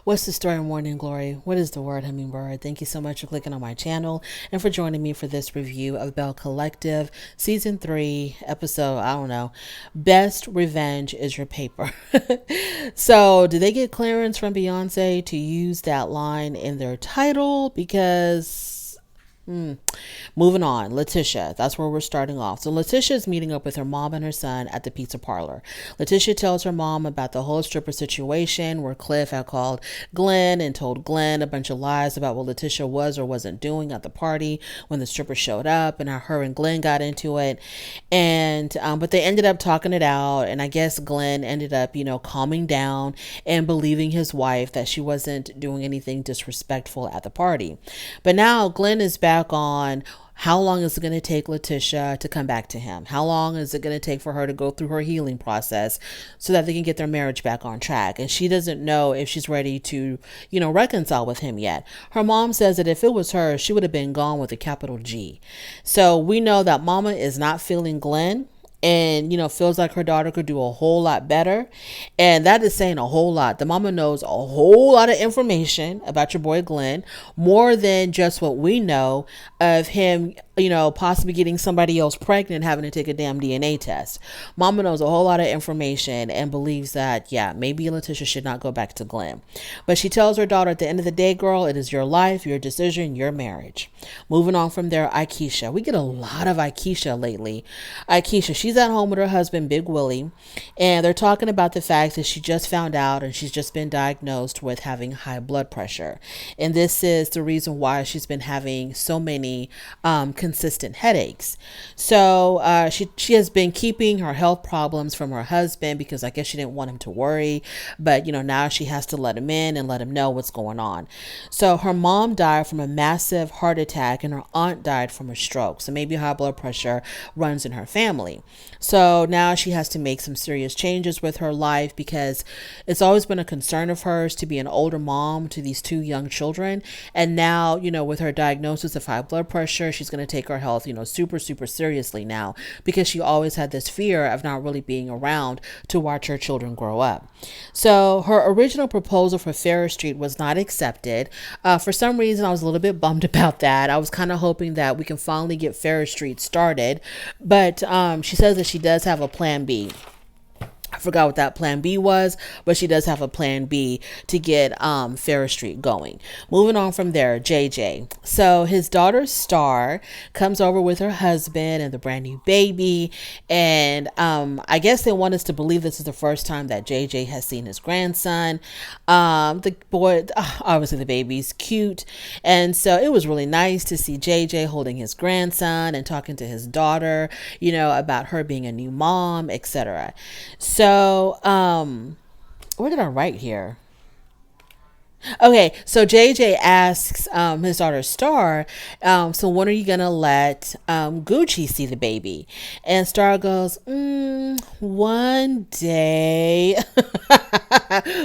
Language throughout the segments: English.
What's the story, Morning Glory? What is the word, Hummingbird? Thank you so much for clicking on my channel and for joining me for this review of BelleCollective Season 3, Episode, I don't know, Best Revenge is Your Paper. So, did they get clearance from Beyonce to use that line in their title? Because moving on, Letitia. That's where we're starting off. So Letitia is meeting up with her mom and her son at the pizza parlor. Letitia tells her mom about the whole stripper situation where Cliff had called Glenn and told Glenn a bunch of lies about what Letitia was or wasn't doing at the party when the stripper showed up, and how her and Glenn got into it. And but they ended up talking it out, and I guess Glenn ended up, calming down and believing his wife that she wasn't doing anything disrespectful at the party. But now Glenn is back on how long is it going to take Letitia to come back to him? How long is it going to take for her to go through her healing process so that they can get their marriage back on track? And she doesn't know if she's ready to, reconcile with him yet. Her mom says that if it was her, she would have been gone with a capital G. So we know that Mama is not feeling Glenn, and feels like her daughter could do a whole lot better, and that is saying a whole lot. The mama knows a whole lot of information about your boy Glenn, more than just what we know of him, possibly getting somebody else pregnant, having to take a damn DNA test. Mama knows a whole lot of information and believes that, yeah, maybe Letitia should not go back to Glenn. But she tells her daughter, at the end of the day, girl, it is your life, your decision, your marriage. Moving on from there, Aikisha. We get a lot of Aikisha lately. Aikisha, she's at home with her husband, Big Willie, and they're talking about the fact that she just found out and she's just been diagnosed with having high blood pressure. And this is the reason why she's been having so many consistent headaches. So she has been keeping her health problems from her husband because I guess she didn't want him to worry. But, now she has to let him in and let him know what's going on. So her mom died from a massive heart attack and her aunt died from a stroke. So maybe high blood pressure runs in her family. So now she has to make some serious changes with her life because it's always been a concern of hers to be an older mom to these two young children. And now, with her diagnosis of high blood pressure, she's going to take her health, super, super seriously now because she always had this fear of not really being around to watch her children grow up. So her original proposal for Ferris Street was not accepted. For some reason, I was a little bit bummed about that. I was kind of hoping that we can finally get Ferris Street started, but she says that she does have a plan B. I forgot what that plan B was, but she does have a plan B to get Ferris Street going. Moving on from there, JJ. So his daughter Star comes over with her husband and the brand new baby, and I guess they want us to believe this is the first time that JJ has seen his grandson. The boy, obviously the baby's cute, and so it was really nice to see JJ holding his grandson and talking to his daughter, about her being a new mom, etc. So, what did I write here? Okay, so JJ asks his daughter Star, so when are you gonna let Gucci see the baby? And Star goes, one day,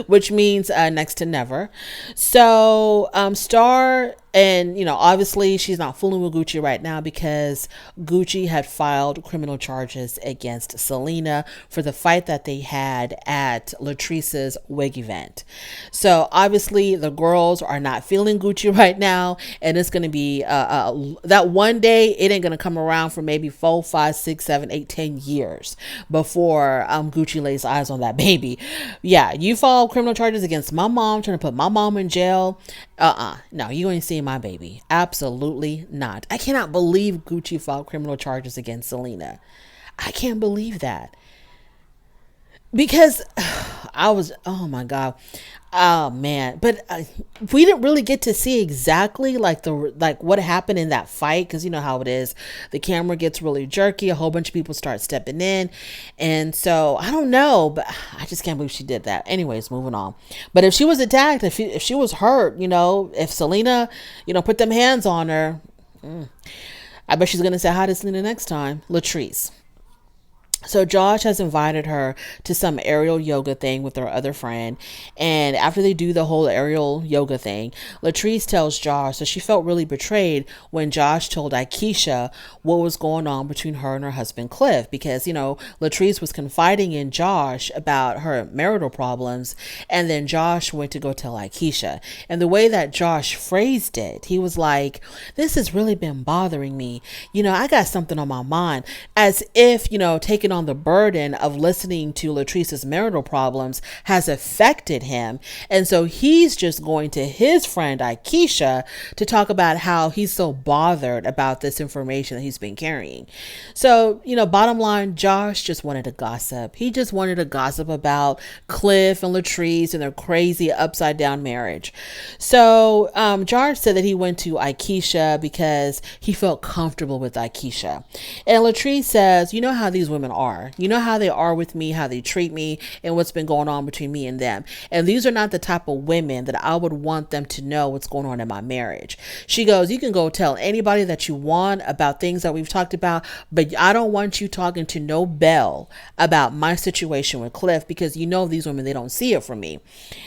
which means next to never. So Star, and obviously she's not fooling with Gucci right now because Gucci had filed criminal charges against Selena for the fight that they had at Latrice's wig event. So obviously the girls are not feeling Gucci right now, and it's going to be that one day. It ain't going to come around for maybe 4, 5, 6, 7, 8, 10 years before Gucci lays eyes on that baby. Yeah, you file criminal charges against my mom, trying to put my mom in jail. No, you ain't seeing my baby. Absolutely not. I cannot believe Gucci filed criminal charges against Selena. I can't believe that. Because oh my God. Oh man. But we didn't really get to see exactly like what happened in that fight. Cause you know how it is. The camera gets really jerky. A whole bunch of people start stepping in. And so I don't know, but I just can't believe she did that. Anyways, moving on. But if she was attacked, if she was hurt, if Selena, put them hands on her, I bet she's going to say hi to Selena next time. Latrice. So Josh has invited her to some aerial yoga thing with her other friend. And after they do the whole aerial yoga thing, Latrice tells Josh that she felt really betrayed when Josh told Akeisha what was going on between her and her husband Cliff. Because, Latrice was confiding in Josh about her marital problems. And then Josh went to go tell Akeisha. And the way that Josh phrased it, he was like, this has really been bothering me. I got something on my mind. As if, taking on the burden of listening to Latrice's marital problems has affected him. And so he's just going to his friend Akeisha to talk about how he's so bothered about this information that he's been carrying. So, bottom line, Josh just wanted to gossip. He just wanted to gossip about Cliff and Latrice and their crazy upside down marriage. So, Josh said that he went to Akeisha because he felt comfortable with Akeisha. And Latrice says, you know how these women are. You know how they are with me, how they treat me, and what's been going on between me and them. And these are not the type of women that I would want them to know what's going on in my marriage. She goes, you can go tell anybody that you want about things that we've talked about, but I don't want you talking to no Belle about my situation with Cliff, because these women, they don't see it from me.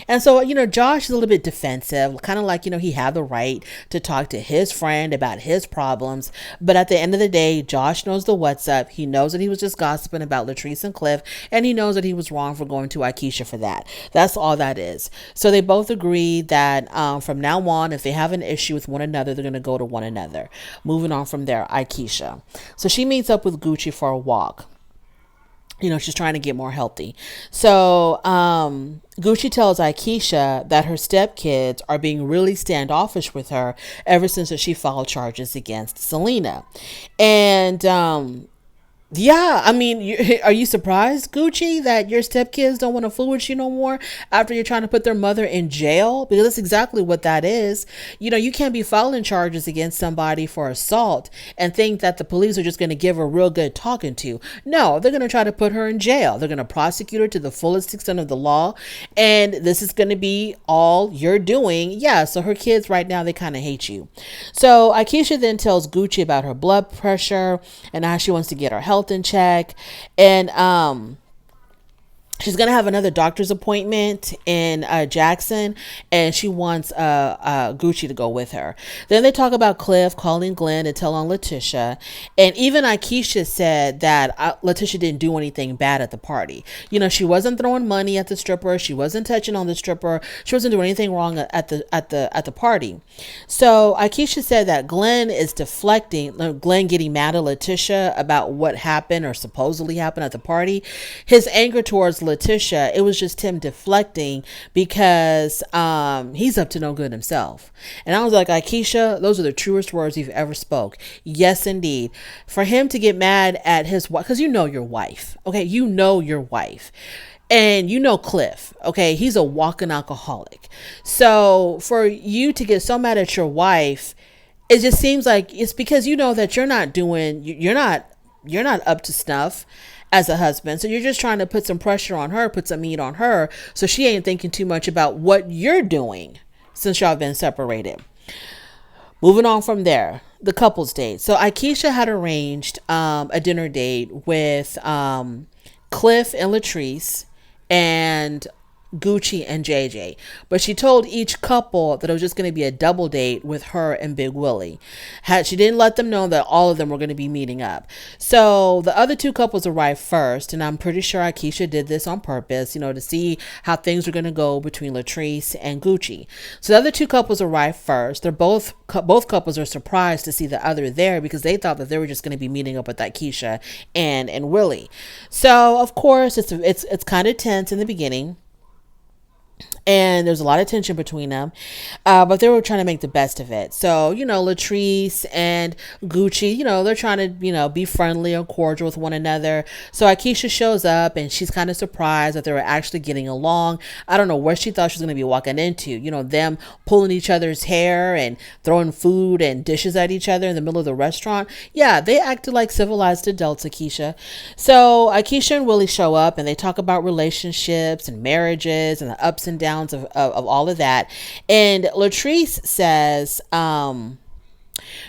And so, Josh is a little bit defensive, kind of like, he had the right to talk to his friend about his problems. But at the end of the day, Josh knows the what's up. He knows that he was just gossiping about Latrice and Cliff, and he knows that he was wrong for going to Akeisha for that. That's all that is. So they both agree that from now on, if they have an issue with one another, they're going to go to one another. Moving on from there, Akeisha. So she meets up with Gucci for a walk. She's trying to get more healthy. So Gucci tells Akeisha that her stepkids are being really standoffish with her ever since she filed charges against Selena. And yeah, I mean, are you surprised, Gucci, that your stepkids don't want to fool with you no more after you're trying to put their mother in jail? Because that's exactly what that is. You can't be filing charges against somebody for assault and think that the police are just going to give her a real good talking to. No, they're going to try to put her in jail. They're going to prosecute her to the fullest extent of the law. And this is going to be all you're doing. Yeah, so her kids right now, they kind of hate you. So Akeisha then tells Gucci about her blood pressure and how she wants to get her health in check. And she's going to have another doctor's appointment in Jackson, and she wants Gucci to go with her. Then they talk about Cliff calling Glenn and telling Letitia. And even Akeisha said that Letitia didn't do anything bad at the party. She wasn't throwing money at the stripper. She wasn't touching on the stripper. She wasn't doing anything wrong at the party. So Akeisha said that Glenn is deflecting, Glenn getting mad at Letitia about what happened or supposedly happened at the party. His anger towards Letitia, it was just him deflecting because he's up to no good himself. And I was like, Akeisha, those are the truest words you've ever spoke. Yes, indeed. For him to get mad at his wife, because your wife, okay? Your wife. And Cliff, okay? He's a walking alcoholic. So for you to get so mad at your wife, it just seems like it's because that you're not up to snuff as a husband. So you're just trying to put some pressure on her, put some meat on her, so she ain't thinking too much about what you're doing since y'all been separated. Moving on from there, the couple's date. So Akeisha had arranged a dinner date with Cliff and Latrice and Gucci and JJ, but she told each couple that it was just going to be a double date with her and Big Willie. She didn't let them know that all of them were going to be meeting up. So the other two couples arrived first, and I'm pretty sure Akeisha did this on purpose, to see how things were going to go between Latrice and Gucci. So the other two couples arrived first. They're both couples are surprised to see the other there because they thought that they were just going to be meeting up with Akeisha and Willie. So of course it's kind of tense in the beginning. And there's a lot of tension between them, but they were trying to make the best of it. So, Latrice and Gucci, they're trying to, be friendly and cordial with one another. So Akeisha shows up and she's kind of surprised that they were actually getting along. I don't know where she thought she was going to be walking into, them pulling each other's hair and throwing food and dishes at each other in the middle of the restaurant. Yeah, they acted like civilized adults, Akeisha. So Akeisha and Willie show up and they talk about relationships and marriages and the ups and downs of all of that. And Latrice says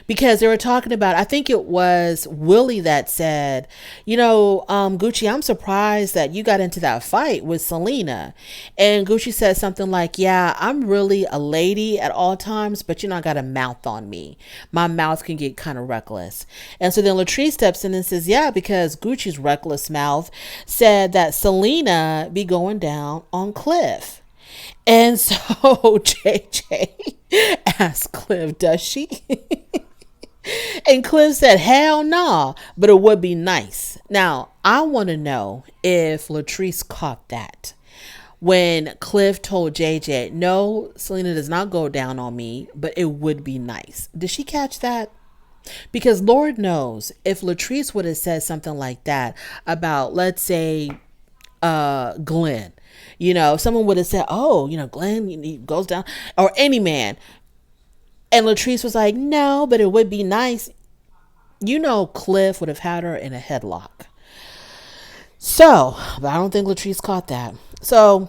because they were talking about, I think it was Willie that said, Gucci, I'm surprised that you got into that fight with Selena. And Gucci said something like, yeah, I'm really a lady at all times, but I got a mouth on me. My mouth can get kind of reckless. And so then Latrice steps in and says, yeah, because Gucci's reckless mouth said that Selena be going down on Cliff. And so JJ asked Cliff, does she? And Cliff said, hell nah, but it would be nice. Now, I want to know if Latrice caught that. When Cliff told JJ, no, Selena does not go down on me, but it would be nice. Did she catch that? Because Lord knows, if Latrice would have said something like that about, let's say, Glenn, someone would have said, oh, Glenn, he goes down, or any man. And Latrice was like, no, but it would be nice. Cliff would have had her in a headlock. So, but I don't think Latrice caught that. So,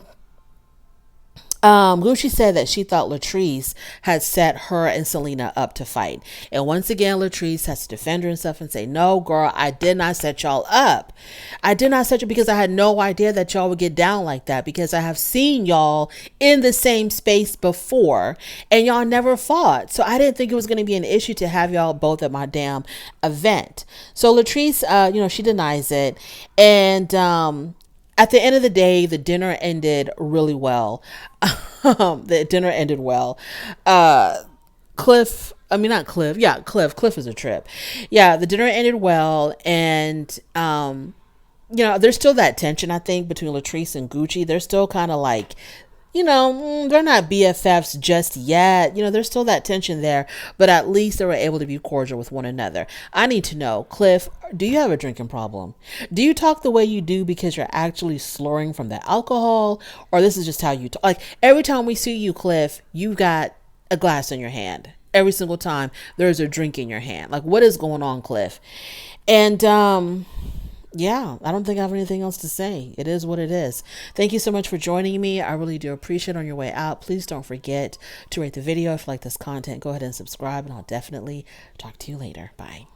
Gucci said that she thought Latrice had set her and Selena up to fight. And once again, Latrice has to defend herself and say, no, girl, I did not set y'all up. I did not set you because I had no idea that y'all would get down like that, because I have seen y'all in the same space before and y'all never fought. So I didn't think it was going to be an issue to have y'all both at my damn event. So Latrice, she denies it. And, at the end of the day, the dinner ended really well. The dinner ended well. Cliff is a trip. Yeah, the dinner ended well. And, there's still that tension, I think, between Latrice and Gucci. They're still kind of like, they're not BFFs just yet. There's still that tension there, but at least they were able to be cordial with one another. I need to know, Cliff, do you have a drinking problem? Do you talk the way you do because you're actually slurring from the alcohol, or this is just how you talk? Like, every time we see you, Cliff, you've got a glass in your hand. Every single time there's a drink in your hand. Like, what is going on, Cliff? And, yeah, I don't think I have anything else to say. It is what it is. Thank you so much for joining me. I really do appreciate it. On your way out, please don't forget to rate the video. If you like this content, go ahead and subscribe, and I'll definitely talk to you later. Bye.